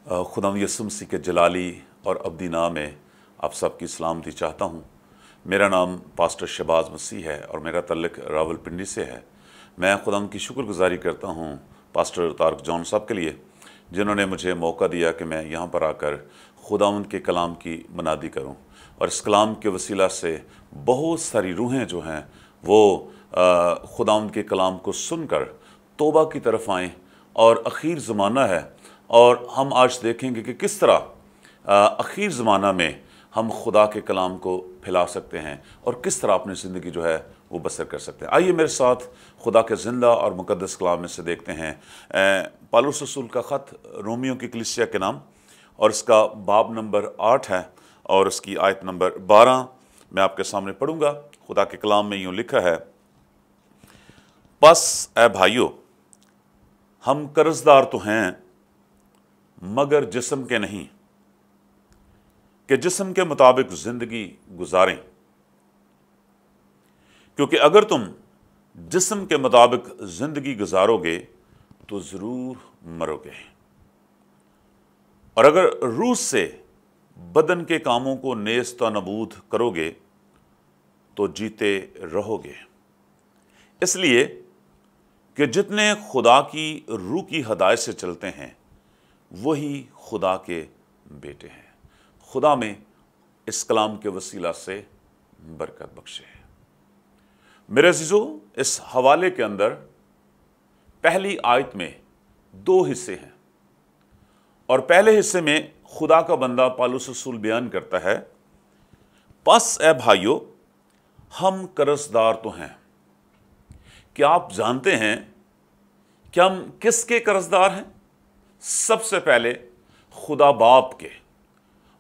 खुदा यसुम मसीह के जलाली और अब्दी नाम में आप सबकी सलामती चाहता हूँ। मेरा नाम पास्टर शहबाज मसीह है और मेरा तल्लुक़ रावलपिंडी से है। मैं खुदा की शुक्रगुजारी करता हूँ पास्टर तारक जॉन साहब के लिए, जिन्होंने मुझे मौका दिया कि मैं यहाँ पर आकर खुदावंद के कलाम की मनादी करूँ और इस कलाम के वसीला से बहुत सारी रूहें जो हैं वो खुदावंद के कलाम को सुनकर तौबा की तरफ आएँ। और अखीर ज़माना है और हम आज देखेंगे कि किस तरह अखीर ज़माना में हम खुदा के कलाम को फैला सकते हैं और किस तरह अपनी ज़िंदगी जो है वो बसर कर सकते हैं। आइए मेरे साथ खुदा के ज़िंदा और मुक़द्दस कलाम में से देखते हैं पौलुस रसूल का ख़त रोमियो की कलीसिया के नाम, और इसका बाब नंबर 8 है और इसकी आयत नंबर 12 मैं आपके सामने पढ़ूंगा। खुदा के कलाम में यूँ लिखा है, बस ए भाइयों, हम कर्जदार तो हैं मगर जिस्म के नहीं, कि जिस्म के मुताबिक ज़िंदगी गुजारें, क्योंकि अगर तुम जिस्म के मुताबिक ज़िंदगी गुजारोगे तो ज़रूर मरोगे, और अगर रूह से बदन के कामों को नेस्त व नबूद करोगे तो जीते रहोगे। इसलिए कि जितने खुदा की रूह की हदायत से चलते हैं वही खुदा के बेटे हैं। खुदा में इस कलाम के वसीला से बरकत बख्शे। मेरे अज़ीज़ों, इस हवाले के अंदर पहली आयत में 2 हिस्से हैं और पहले हिस्से में खुदा का बंदा पौलुस रसूल बयान करता है, बस ए भाइयों, हम कर्जदार तो हैं। क्या आप जानते हैं कि हम किसके कर्जदार हैं? सबसे पहले खुदा बाप के,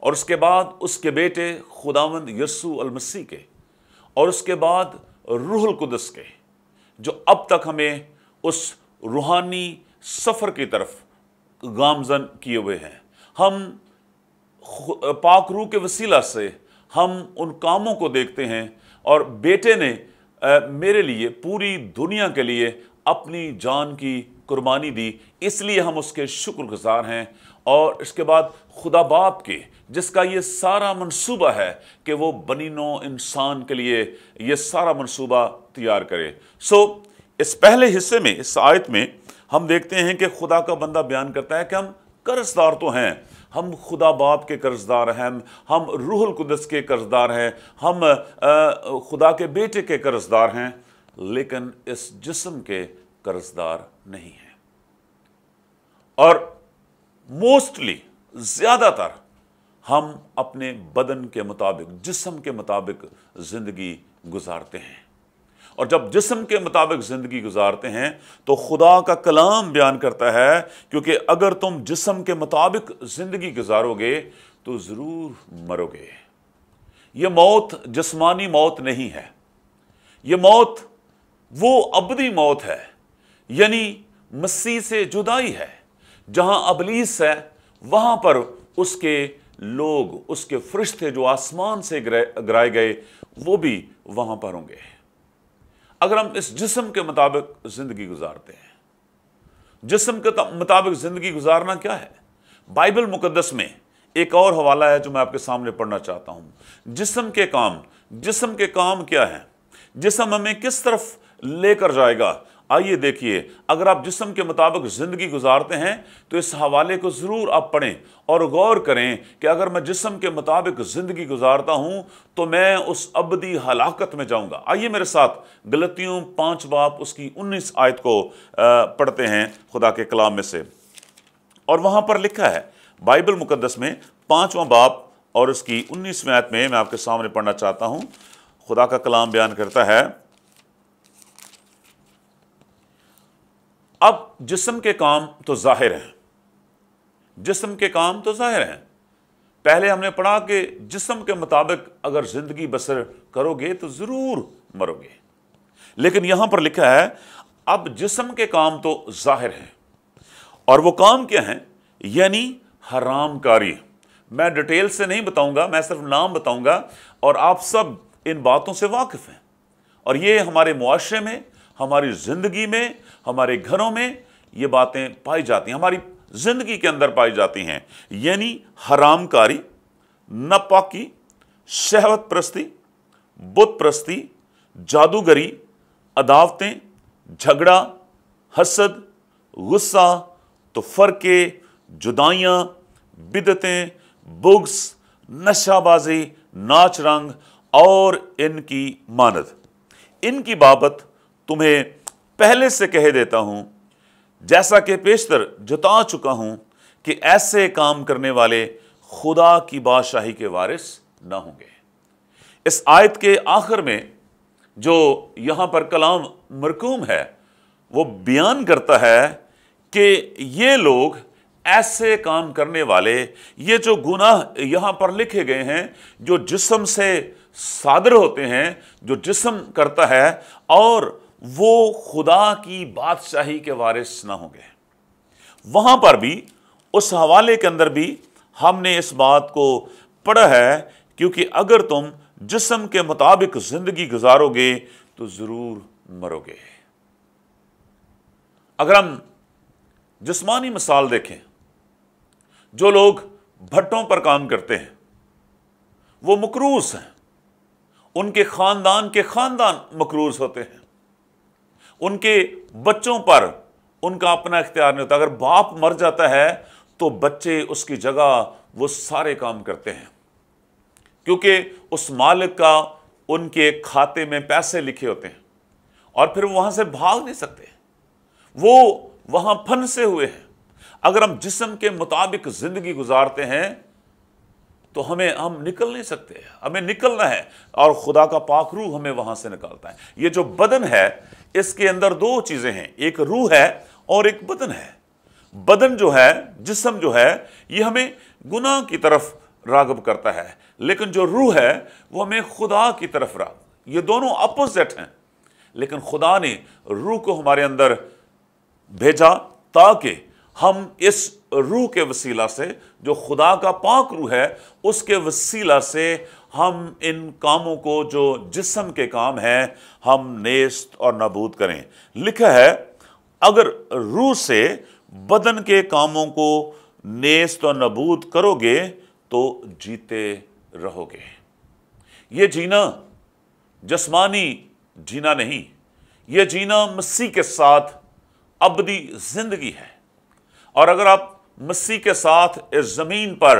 और उसके बाद उसके बेटे खुदावंद यस्सु अल मसीह के, और उसके बाद रूहुल कुदस के, जो अब तक हमें उस रूहानी सफ़र की तरफ गामज़न किए हुए हैं। हम पाक रूह के वसीला से हम उन कामों को देखते हैं, और बेटे ने मेरे लिए, पूरी दुनिया के लिए अपनी जान की कुर्बानी दी, इसलिए हम उसके शुक्रगुजार हैं। और इसके बाद खुदा बाप के, जिसका ये सारा मंसूबा है कि वो बनीनो इंसान के लिए ये सारा मंसूबा तैयार करे। इस पहले हिस्से में, इस आयत में हम देखते हैं कि खुदा का बंदा बयान करता है कि हम कर्जदार तो हैं, हम खुदा बाप के कर्जदार हैं, हम रूहुल कुदस के कर्जदार हैं, हम खुदा के बेटे के कर्जदार हैं, लेकिन इस जिस्म के कर्जदार नहीं हैं। और मोस्टली, ज़्यादातर हम अपने बदन के मुताबिक, जिस्म के मुताबिक ज़िंदगी गुजारते हैं। और जब जिस्म के मुताबिक ज़िंदगी गुजारते हैं तो खुदा का कलाम बयान करता है, क्योंकि अगर तुम जिस्म के मुताबिक ज़िंदगी गुजारोगे तो ज़रूर मरोगे। ये मौत जिस्मानी मौत नहीं है, ये मौत वो अबदी मौत है, यानी मसीह से जुदाई है। जहां अबलीस है वहां पर उसके लोग, उसके फरिश्ते जो आसमान से गिराए गए, वो भी वहां पर होंगे। अगर हम इस जिस्म के मुताबिक जिंदगी गुजारते हैं, जिस्म के मुताबिक जिंदगी गुजारना क्या है? बाइबल मुकद्दस में एक और हवाला है जो मैं आपके सामने पढ़ना चाहता हूं। जिस्म के काम, जिस्म के काम क्या है? जिस्म हमें किस तरफ लेकर जाएगा? आइए देखिए, अगर आप जिस्म के मुताबिक ज़िंदगी गुजारते हैं तो इस हवाले को ज़रूर आप पढ़ें और गौर करें कि अगर मैं जिस्म के मुताबिक ज़िंदगी गुजारता हूं तो मैं उस अबदी हलाकत में जाऊंगा। आइए मेरे साथ गलतियों 5 बाब उसकी 19 आयत को पढ़ते हैं खुदा के कलाम में से। और वहां पर लिखा है बाइबल मुकद्दस में 5वां बाब और उसकी 19वीं आयत में मैं आपके सामने पढ़ना चाहता हूं। खुदा का कलाम बयान करता है, अब जिस्म के काम तो जाहिर हैं, जिस्म के काम तो जाहिर हैं। पहले हमने पढ़ा कि जिस्म के मुताबिक अगर जिंदगी बसर करोगे तो जरूर मरोगे, लेकिन यहां पर लिखा है अब जिस्म के काम तो जाहिर हैं। और वो काम क्या है? यानी हराम कारी। मैं डिटेल से नहीं बताऊंगा, मैं सिर्फ नाम बताऊंगा, और आप सब इन बातों से वाकिफ हैं। और ये हमारे मुआशरे में, हमारी जिंदगी में, हमारे घरों में ये बातें पाई जाती हैं, हमारी जिंदगी के अंदर पाई जाती हैं, यानी हराम कारी, नापाकी, शहवत प्रस्ती, बुत प्रस्ती, जादूगरी, अदावतें, झगड़ा, हसद, गुस्सा, तफरके, जुदाइयाँ, बिदतें, बुग्स, नशाबाजी, नाच रंग और इनकी मानद। इनकी बाबत तुम्हें पहले से कह देता हूं, जैसा कि पेशतर जता चुका हूं, कि ऐसे काम करने वाले खुदा की बादशाही के वारिस ना होंगे। इस आयत के आखिर में जो यहां पर कलाम मरकूम है, वो बयान करता है कि ये लोग, ऐसे काम करने वाले, ये जो गुनाह यहां पर लिखे गए हैं, जो जिस्म से सादर होते हैं, जो जिस्म करता है, और वो खुदा की बादशाही के वारिस ना होंगे। वहां पर भी, उस हवाले के अंदर भी हमने इस बात को पढ़ा है, क्योंकि अगर तुम जिस्म के मुताबिक जिंदगी गुजारोगे तो जरूर मरोगे। अगर हम जिस्मानी मिसाल देखें, जो लोग भट्टों पर काम करते हैं वो मकरूज हैं, उनके खानदान के खानदान मकरूज होते हैं, उनके बच्चों पर उनका अपना इख्तियार नहीं होता। अगर बाप मर जाता है तो बच्चे उसकी जगह वो सारे काम करते हैं, क्योंकि उस मालिक का उनके खाते में पैसे लिखे होते हैं और फिर वहां से भाग नहीं सकते, वो वहां फंसे हुए हैं। अगर हम जिस्म के मुताबिक जिंदगी गुजारते हैं तो हम निकल नहीं सकते, हमें निकलना है, और खुदा का पाक रूह हमें वहां से निकालता है। ये जो बदन है, इसके अंदर दो चीजें हैं, एक रूह है और एक बदन है। बदन जो है, जिस्म जो है, ये हमें गुनाह की तरफ रागब करता है, लेकिन जो रूह है वो हमें खुदा की तरफ रागब। ये दोनों अपोजिट हैं, लेकिन खुदा ने रूह को हमारे अंदर भेजा ताकि हम इस रूह के वसीला से, जो खुदा का पाक रूह है, उसके वसीला से हम इन कामों को, जो जिस्म के काम हैं, हम नेस्त और नाबूद करें। लिखा है, अगर रूह से बदन के कामों को नेस्त और नाबूद करोगे तो जीते रहोगे। ये जीना जिस्मानी जीना नहीं, ये जीना मसीह के साथ अबदी जिंदगी है। और अगर आप मसीह के साथ इस जमीन पर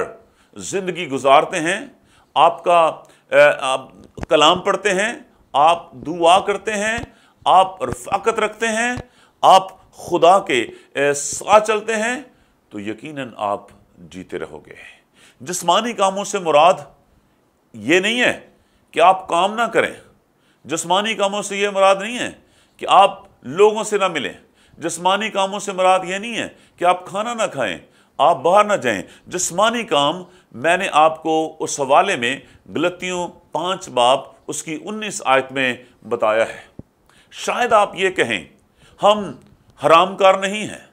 जिंदगी गुजारते हैं, आप कलाम पढ़ते हैं, आप दुआ करते हैं, आप रफ़ाकत रखते हैं, आप खुदा के साथ चलते हैं, तो यकीनन आप जीते रहोगे। जिस्मानी कामों से मुराद ये नहीं है कि आप काम ना करें, जिस्मानी कामों से ये मुराद नहीं है कि आप लोगों से ना मिलें, जिस्मानी कामों से मुराद ये नहीं है कि आप खाना ना खाएं, आप बाहर ना जाएं। जिस्मानी काम मैंने आपको उस हवाले में गलतियों 5 बाब उसकी 19 आयत में बताया है। शायद आप ये कहें, हम हरामकार नहीं हैं,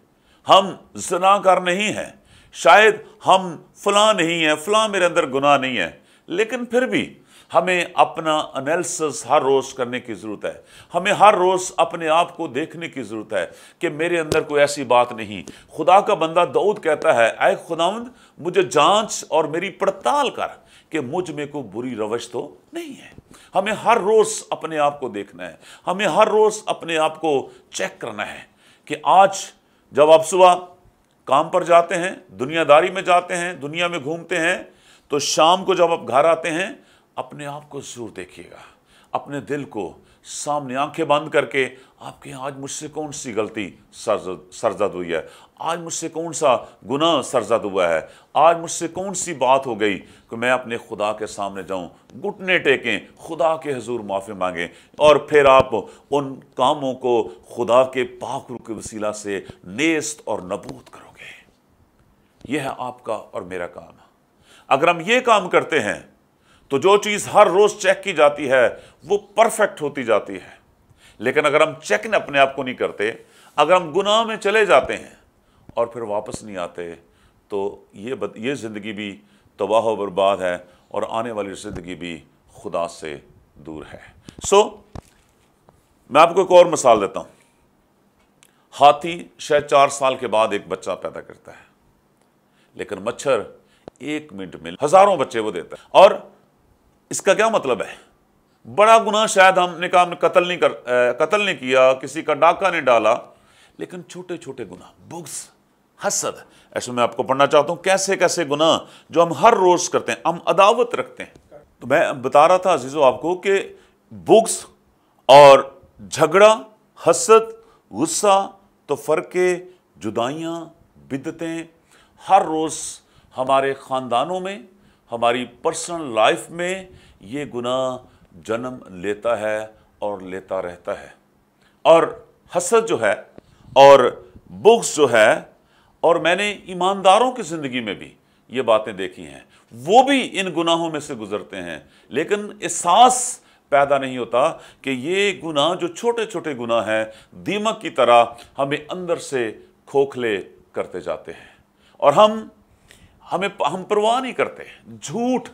हम ज़नाकार नहीं हैं, शायद हम फलां नहीं हैं, फलां मेरे अंदर गुनाह नहीं है, लेकिन फिर भी हमें अपना एनालिसिस हर रोज़ करने की ज़रूरत है। हमें हर रोज़ अपने आप को देखने की ज़रूरत है कि मेरे अंदर कोई ऐसी बात नहीं। खुदा का बंदा दाऊद कहता है, ऐ खुदावंद मुझे जांच और मेरी पड़ताल कर कि मुझ में कोई बुरी रवश तो नहीं है। हमें हर रोज़ अपने आप को देखना है, हमें हर रोज़ अपने आप को चेक करना है कि आज जब आप सुबह काम पर जाते हैं, दुनियादारी में जाते हैं, दुनिया में घूमते हैं, तो शाम को जब आप घर आते हैं, अपने आप को जरूर देखिएगा, अपने दिल को सामने आंखें बंद करके, आपके आज मुझसे कौन सी गलती सरजद हुई है, आज मुझसे कौन सा गुनाह सरजद हुआ है, आज मुझसे कौन सी बात हो गई कि मैं अपने खुदा के सामने जाऊं, घुटने टेकें, खुदा के हुजूर माफ़ी मांगें, और फिर आप उन कामों को खुदा के पाक रूह के वसीला से नेस्त और नबूद करोगे। यह है आपका और मेरा काम। अगर हम ये काम करते हैं तो जो चीज़ हर रोज़ चेक की जाती है वो परफेक्ट होती जाती है। लेकिन अगर हम चेक अपने आप को नहीं करते, अगर हम गुनाह में चले जाते हैं और फिर वापस नहीं आते, तो ये ज़िंदगी भी तबाह व बर्बाद है और आने वाली ज़िंदगी भी खुदा से दूर है। मैं आपको एक और मिसाल देता हूँ। हाथी शायद 4 साल के बाद एक बच्चा पैदा करता है। लेकिन मच्छर 1 मिनट में हजारों बच्चे वो देता है। और इसका क्या मतलब है? बड़ा गुनाह शायद हमने कहा कत्ल नहीं किया, किसी का डाका नहीं डाला, लेकिन छोटे छोटे गुनाह, बुग़्ज़, हसद, ऐसे मैं आपको पढ़ना चाहता हूं कैसे कैसे गुनाह जो हम हर रोज करते हैं, हम अदावत रखते हैं। तो मैं बता रहा था अजीजों आपको कि बुग़्ज़ और झगड़ा, हसद, गुस्सा, तो फर्के, जुदाइयां, बिदतें हर रोज हमारे खानदानों में, हमारी पर्सनल लाइफ में ये गुनाह जन्म लेता है और लेता रहता है। और हसद जो है और बुग़्ज़ जो है, और मैंने ईमानदारों की ज़िंदगी में भी ये बातें देखी हैं, वो भी इन गुनाहों में से गुजरते हैं, लेकिन एहसास पैदा नहीं होता कि ये गुनाह जो छोटे छोटे गुनाह हैं दीमक की तरह हमें अंदर से खोखले करते जाते हैं, और हम परवाह नहीं करते। झूठ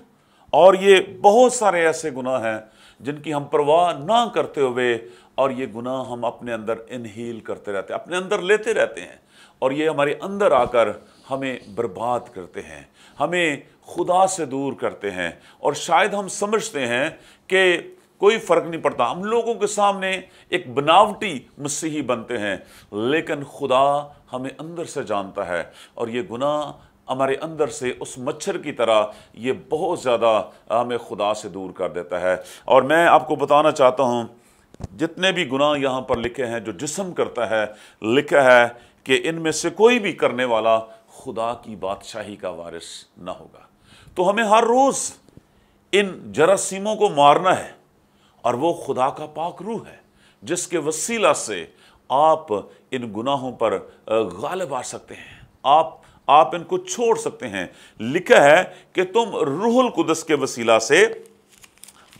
और ये बहुत सारे ऐसे गुनाह हैं जिनकी हम परवाह ना करते हुए, और ये गुनाह हम अपने अंदर इनहेल करते रहते हैं, अपने अंदर लेते रहते हैं, और ये हमारे अंदर आकर हमें बर्बाद करते हैं, हमें खुदा से दूर करते हैं। और शायद हम समझते हैं कि कोई फ़र्क नहीं पड़ता, हम लोगों के सामने एक बनावटी मसीही बनते हैं, लेकिन खुदा हमें अंदर से जानता है, और ये गुनाह हमारे अंदर से उस मच्छर की तरह ये बहुत ज़्यादा हमें खुदा से दूर कर देता है। और मैं आपको बताना चाहता हूँ, जितने भी गुनाह यहाँ पर लिखे हैं जो जिस्म करता है, लिखा है कि इनमें से कोई भी करने वाला खुदा की बादशाही का वारिस ना होगा। तो हमें हर रोज़ इन जरासीमों को मारना है, और वो खुदा का पाक रूह है जिसके वसीला से आप इन गुनाहों पर गालिब आ सकते हैं, आप इनको छोड़ सकते हैं। लिखा है कि तुम रूहुल कुदस के वसीला से,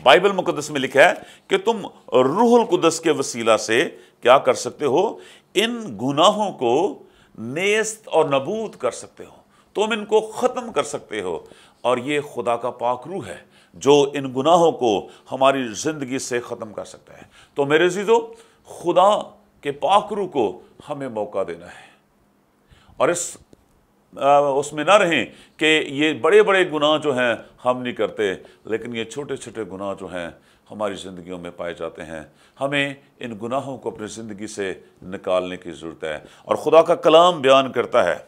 बाइबल मुकद्दस में लिखा है कि तुम रूहुल कुदस के वसीला से क्या कर सकते हो? इन गुनाहों को नेस्त और नबूद कर सकते हो, तुम इनको ख़त्म कर सकते हो। और ये खुदा का पाक रूह है जो इन गुनाहों को हमारी ज़िंदगी से ख़त्म कर सकता है। तो मेरे अज़ीज़ों, खुदा के पाक रूह को हमें मौका देना है, और उसमें ना रहें कि ये बड़े बड़े गुनाह जो हैं हम नहीं करते, लेकिन ये छोटे छोटे गुनाह जो हैं हमारी ज़िंदगियों में पाए जाते हैं। हमें इन गुनाहों को अपनी ज़िंदगी से निकालने की ज़रूरत है। और खुदा का कलाम बयान करता है,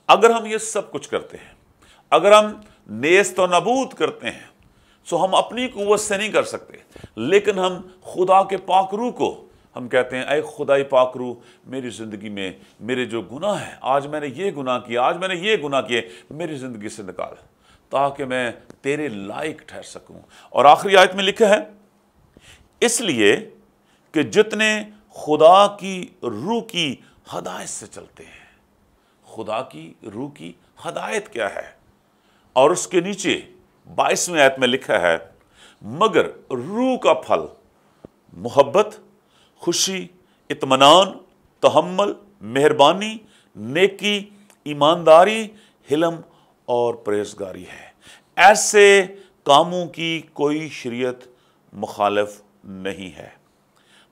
अगर हम ये सब कुछ करते हैं, अगर हम नेस्त और नबूद करते हैं, तो हम अपनी कुव्वत से नहीं कर सकते, लेकिन हम खुदा के पाक रूह को हम कहते हैं, ऐ खुदाई पाक रूह, मेरी ज़िंदगी में मेरे जो गुनाह हैं, आज मैंने ये गुनाह किया, आज मैंने ये गुनाह किए, मेरी ज़िंदगी से निकाल, ताकि मैं तेरे लायक ठहर सकूं। और आखिरी आयत में लिखा है, इसलिए कि जितने खुदा की रूह की हदायत से चलते हैं। खुदा की रूह की हदायत क्या है? और उसके नीचे 22वें आयत में लिखा है, मगर रूह का फल मोहब्बत, खुशी, इत्मीनान, तहम्मुल, मेहरबानी, नेकी, ईमानदारी, हिलम और परहेज़गारी है। ऐसे कामों की कोई शरीयत मुखालिफ नहीं है,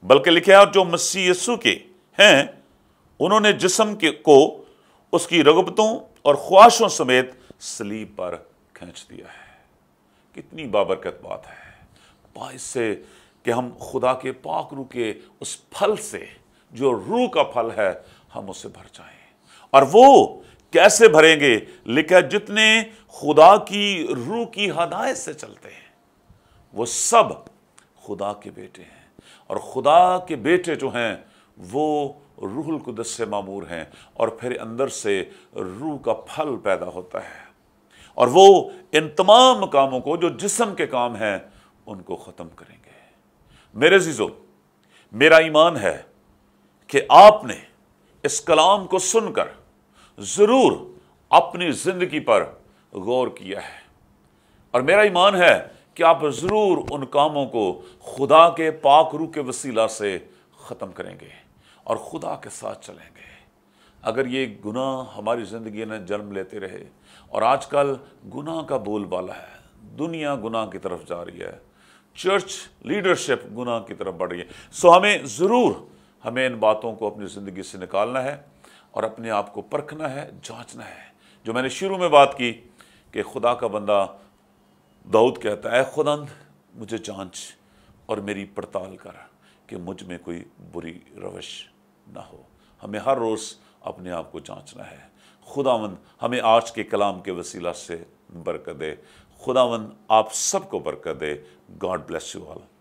बल्कि लिखा है, जो मसीह यीशु के हैं उन्होंने जिस्म को उसकी रगबतों और ख्वाहिशों समेत सलीब पर खींच दिया है। कितनी बाबरकत बात है, बाइस से कि हम खुदा के पाक रूह के उस फल से, जो रूह का फल है, हम उससे भर जाएं। और वो कैसे भरेंगे? लिखा, जितने खुदा की रूह की हदायत से चलते हैं वो सब खुदा के बेटे हैं। और खुदा के बेटे जो हैं वो रूहुल कुदस से मामूर हैं, और फिर अंदर से रूह का फल पैदा होता है, और वो इन तमाम कामों को जो जिस्म के काम हैं उनको ख़त्म करेंगे। मेरे अज़ीज़ों, मेरा ईमान है कि आपने इस कलाम को सुनकर ज़रूर अपनी ज़िंदगी पर गौर किया है, और मेरा ईमान है कि आप ज़रूर उन कामों को खुदा के पाक रूह के वसीला से ख़त्म करेंगे और खुदा के साथ चलेंगे। अगर ये गुनाह हमारी ज़िंदगी में जन्म लेते रहे, और आजकल गुनाह का बोलबाला है, दुनिया गुनाह की तरफ जा रही है, चर्च लीडरशिप गुनाह की तरफ बढ़ रही है, सो हमें इन बातों को अपनी ज़िंदगी से निकालना है और अपने आप को परखना है, जांचना है। جو میں نے شروع میں بات کی کہ خدا کا بندہ داؤد کہتا ہے اے خداوند مجھے جانچ اور میری پڑتال کر کہ مجھ میں کوئی بری روش نہ ہو۔ ہمیں ہر روز اپنے آپ کو جانچنا ہے۔ خداوند ہمیں آج کے کلام کے وسیلہ سے برکت دے۔ خداوند آپ سب کو برکت دے۔ God bless you all.